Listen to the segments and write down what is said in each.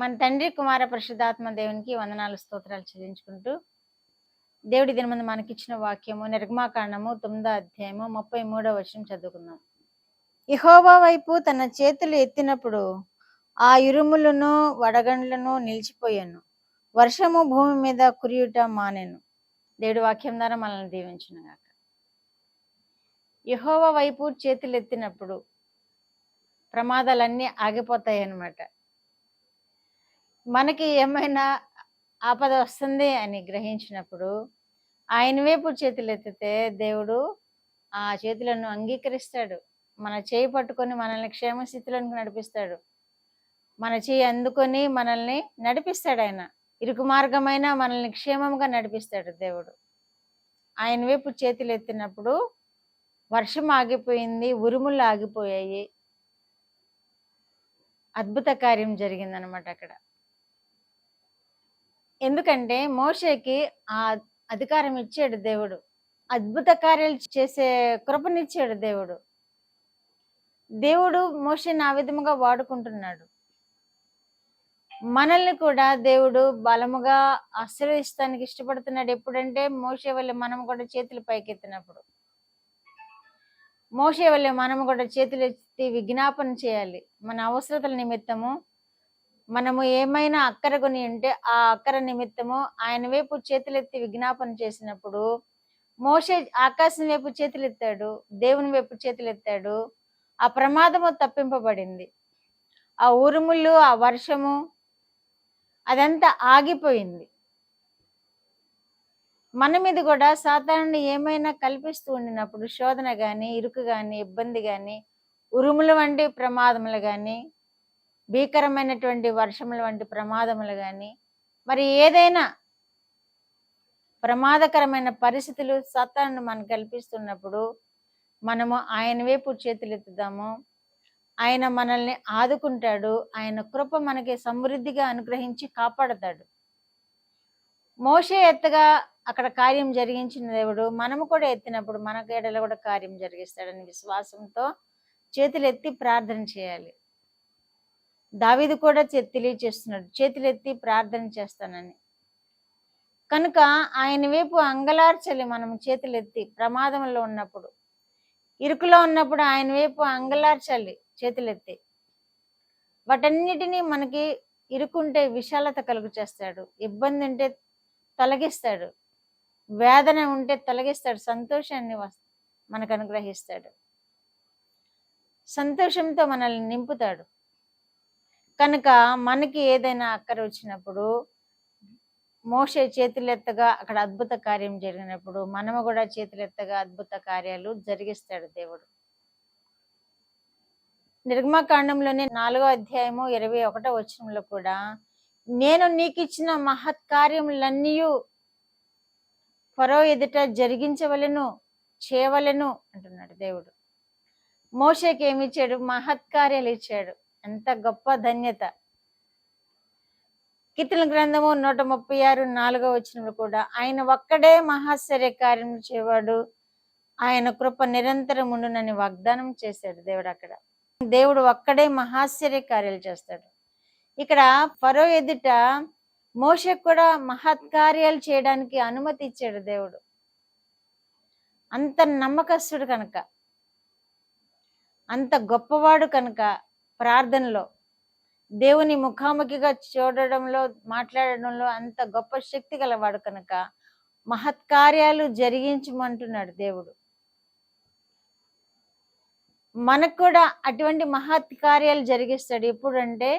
మన తండ్రి కుమార పరిశుద్ధాత్మ దేవునికి వందనాలు స్తోత్రాలు చెల్లించుకుంటూ దేవుడి దిన ముందు మనకిచ్చిన వాక్యము నిర్గమాకాండము 9వ అధ్యాయము 33వ వచనం చదువుకుందాం. యెహోవా వైపు తన చేతులు ఎత్తినప్పుడు ఆ ఇరుములను వడగండ్లను నిలిచిపోయాను, వర్షము భూమి మీద కురియుట మానెను. దేవుడి వాక్యం ద్వారా మనల్ని దీవించును గాక. యెహోవా వైపు చేతులు ఎత్తినప్పుడు ప్రమాదాలన్నీ ఆగిపోతాయి అన్నమాట. మనకి ఏమైనా ఆపద వస్తుంది అని గ్రహించినప్పుడు ఆయన వైపు చేతులు ఎత్తితే దేవుడు ఆ చేతులను అంగీకరిస్తాడు. మన చేయి పట్టుకొని మనల్ని క్షేమస్థితిలోనికి నడిపిస్తాడు. మన చేయి అందుకొని మనల్ని నడిపిస్తాడు. ఆయన ఇరుకు మార్గమైన మనల్ని క్షేమంగా నడిపిస్తాడు దేవుడు. ఆయన వైపు చేతులు ఎత్తినప్పుడు వర్షం ఆగిపోయింది, ఉరుములు ఆగిపోయాయి, అద్భుత కార్యం జరిగిందనమాట అక్కడ. ఎందుకంటే మోషేకి ఆ అధికారం ఇచ్చాడు దేవుడు, అద్భుత కార్యాలు చేసే కృపనిచ్చాడు దేవుడు. దేవుడు మోషేని ఆ విధముగా వాడుకుంటున్నాడు. మనల్ని కూడా దేవుడు బలముగా ఆశీర్వదిస్తానికి ఇష్టపడుతున్నాడు. ఎప్పుడంటే మోషే వల్ల మనం కూడా చేతులు పైకెత్తినప్పుడు, మోషే వల్ల మనం కూడా చేతులు ఎత్తి విజ్ఞాపన చేయాలి. మన అవసరతల నిమిత్తము మనము ఏమైనా అక్కర కొని ఉంటే ఆ అక్కర నిమిత్తము ఆయన వైపు చేతులెత్తి విజ్ఞాపన చేసినప్పుడు మోషే ఆకాశం వైపు చేతులెత్తాడు, దేవుని వైపు చేతులెత్తాడు. ఆ ప్రమాదము తప్పింపబడింది. ఆ ఉరుములు, ఆ వర్షము అదంతా ఆగిపోయింది. మన మీద కూడా సాతానుడు ఏమైనా కల్పిస్తూ ఉండినప్పుడు శోధన కానీ, ఇరుకు కానీ, ఇబ్బంది కానీ, ఉరుముల వంటి ప్రమాదములు కానీ, భీకరమైనటువంటి వర్షముల వంటి ప్రమాదములు కానీ, మరి ఏదైనా ప్రమాదకరమైన పరిస్థితులు సాతానుడు మనకు కల్పిస్తున్నప్పుడు మనము ఆయన వైపు చేతులెత్తుదాము. ఆయన మనల్ని ఆదుకుంటాడు. ఆయన కృప మనకి సమృద్ధిగా అనుగ్రహించి కాపాడతాడు. మోషే ఎత్తగా అక్కడ కార్యం జరిగించిన దేవుడు మనము కూడా ఎత్తినప్పుడు మన గేడలో కూడా కార్యం జరిగిస్తాడని విశ్వాసంతో చేతులెత్తి ప్రార్థన చేయాలి. దావీదు కూడా తెలియచేస్తున్నాడు, చేతులెత్తి ప్రార్థన చేస్తానని. కనుక ఆయన వైపు అంగలార్చాలి. మనం చేతులెత్తి ప్రమాదంలో ఉన్నప్పుడు, ఇరుకులో ఉన్నప్పుడు ఆయన వైపు అంగలార్చాలి చేతులెత్తి. వాటన్నిటినీ మనకి ఇరుకుంటే విశాలత కలుగు చేస్తాడు, ఇబ్బంది ఉంటే తొలగిస్తాడు, వేదన ఉంటే తొలగిస్తాడు, సంతోషాన్ని మనకు అనుగ్రహిస్తాడు, సంతోషంతో మనల్ని నింపుతాడు. కనుక మనకి ఏదైనా అక్కర వచ్చినప్పుడు మోషే చేతులెత్తగా అక్కడ అద్భుత కార్యం జరిగినప్పుడు మనము కూడా చేతులెత్తగా అద్భుత కార్యాలు జరిగిస్తాడు దేవుడు. నిర్గమకాండంలోనే 4వ అధ్యాయము 21వ వచనంలో కూడా నేను నీకు ఇచ్చిన మహత్కార్యములన్నీ ఫరో ఎదుట జరిగించవలెను, చేయవలెను అంటున్నాడు దేవుడు. మోషేకి ఏమి ఇచ్చాడు? మహత్కార్యాలు ఇచ్చాడు. ఎంత గొప్ప ధన్యత. కీర్తనల గ్రంథము 136 వచనంలో కూడా ఆయన ఒక్కడే మహాశ్చర్య కార్యం చేయవాడు, ఆయన కృప నిరంతరం ఉండునని వాగ్దానం చేశాడు దేవుడు. అక్కడ దేవుడు ఒక్కడే మహాశ్చర్య కార్యాలు చేస్తాడు. ఇక్కడ ఫరో ఎదుట మోషేకు కూడా మహత్కార్యాలు చేయడానికి అనుమతి ఇచ్చాడు దేవుడు. అంత నమ్మకస్తుడు కనుక, అంత గొప్పవాడు కనుక, ప్రార్థనలో దేవుని ముఖాముఖిగా చూడడంలో, మాట్లాడడంలో అంత గొప్ప శక్తి గలవాడు కనుక మహత్కార్యాలు జరిగించమంటున్నాడు దేవుడు. మనకు కూడా అటువంటి మహత్కార్యాలు జరిగిస్తాడు. ఎప్పుడంటే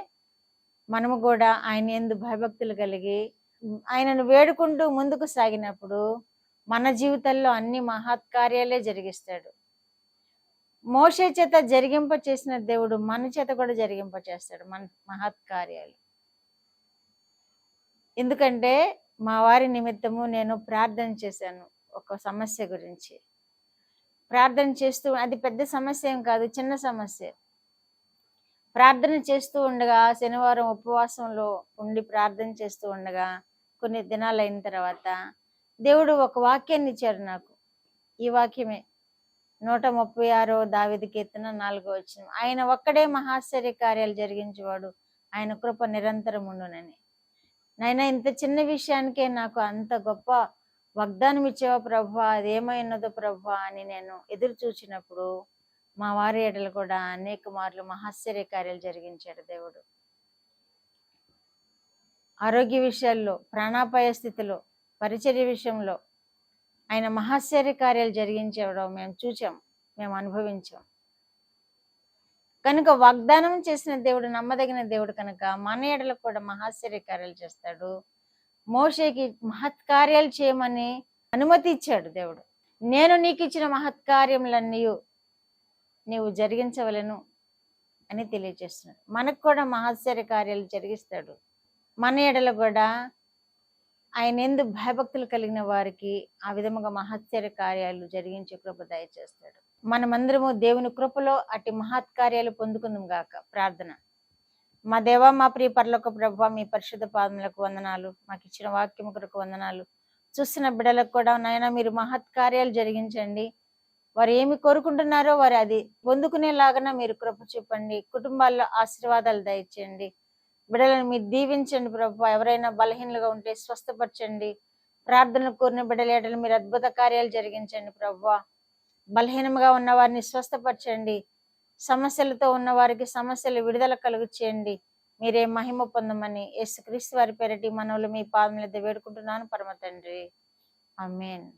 మనము కూడా ఆయన యందు భయభక్తులు కలిగి ఆయనను వేడుకుంటూ ముందుకు సాగినప్పుడు మన జీవితంలో అన్ని మహత్కార్యాలే జరిగిస్తాడు. మోషే చేత జరిగింప చేసిన దేవుడు మన చేత కూడా జరిగింప చేస్తాడు మన మహత్కార్యాలు. ఎందుకంటే మా వారి నిమిత్తము నేను ప్రార్థన చేశాను. ఒక సమస్య గురించి ప్రార్థన చేస్తూ, అది పెద్ద సమస్య ఏం కాదు, చిన్న సమస్య. ప్రార్థన చేస్తూ ఉండగా, శనివారం ఉపవాసంలో ఉండి ప్రార్థన చేస్తూ ఉండగా కొన్ని దినాలు అయిన తర్వాత దేవుడు ఒక వాక్యాన్ని ఇచ్చాడు నాకు. ఈ వాక్యమే 136 దావీదు కీర్తన 4వ వచనం. ఆయన ఒక్కడే మహాశ్చర్య కార్యాలు జరిగించేవాడు, ఆయన కృప నిరంతరం ఉండునని. నాయనా, ఇంత చిన్న విషయానికే నాకు అంత గొప్ప వాగ్దానం ఇచ్చావా ప్రభువా, అదేమై ఉన్నదో ప్రభువా అని నేను ఎదురు చూచినప్పుడు మా వారి ఎడలు కూడా అనేక మార్లు మహాశ్చర్య కార్యాలు జరిగించాడు దేవుడు. ఆరోగ్య విషయాల్లో, ప్రాణాపాయ స్థితిలో, పరిచర్య విషయంలో ఆయన మహాశ్చర్య కార్యాలు జరిగించడం మేము చూచాం, మేము అనుభవించాం. కనుక వాగ్దానం చేసిన దేవుడు నమ్మదగిన దేవుడు కనుక మన ఎడలకు కూడా మహాశ్చర్య కార్యాలు చేస్తాడు. మోషేకి మహత్కార్యాలు చేయమని అనుమతి ఇచ్చాడు దేవుడు. నేను నీకు ఇచ్చిన మహత్కార్యములన్నీ నీవు జరిగించవలను అని తెలియజేస్తున్నాడు. మనకు కూడా మహాశ్చర్య కార్యాలు జరిగిస్తాడు. మన ఎడల కూడా ఆయన ఎందు భయభక్తులు కలిగిన వారికి ఆ విధముగా మహత్చర్య కార్యాలు జరిగించే కృప దయచేస్తాడు. మనమందరము దేవుని కృపలో అట్టి మహత్కార్యాలు పొందుకుందాం గాక. ప్రార్థన. మా దేవా, మా ప్రియ పరలోక ప్రభువా, మీ పరిశుద్ధ పాదములకు వందనాలు. మాకు ఇచ్చిన వాక్యము కొరకు వందనాలు. చూస్తున్న బిడ్డలకు కూడా నాయన మీరు మహత్కార్యాలు జరిగించండి. వారు ఏమి కోరుకుంటున్నారో వారు అది పొందుకునేలాగా మీరు కృప చూపండి. కుటుంబాల్లో ఆశీర్వాదాలు దయచేయండి. బిడ్డలను మీరు దీవించండి ప్రభువా. ఎవరైనా బలహీనలుగా ఉంటే స్వస్థపరచండి. ప్రార్థనలు కోరిన బిడ్డలేటలు మీరు అద్భుత కార్యాలు జరిగించండి ప్రభువా. బలహీనంగా ఉన్న వారిని స్వస్థపరచండి. సమస్యలతో ఉన్న వారికి సమస్యలు విడుదల కలుగు చేయండి. మీరే మహిమ పొందమని యేసుక్రీస్తు వారి పేరటి మనవులు మీ పాదముల యొద్ద వేడుకుంటున్నాను పరమ తండ్రి. ఆమేన్.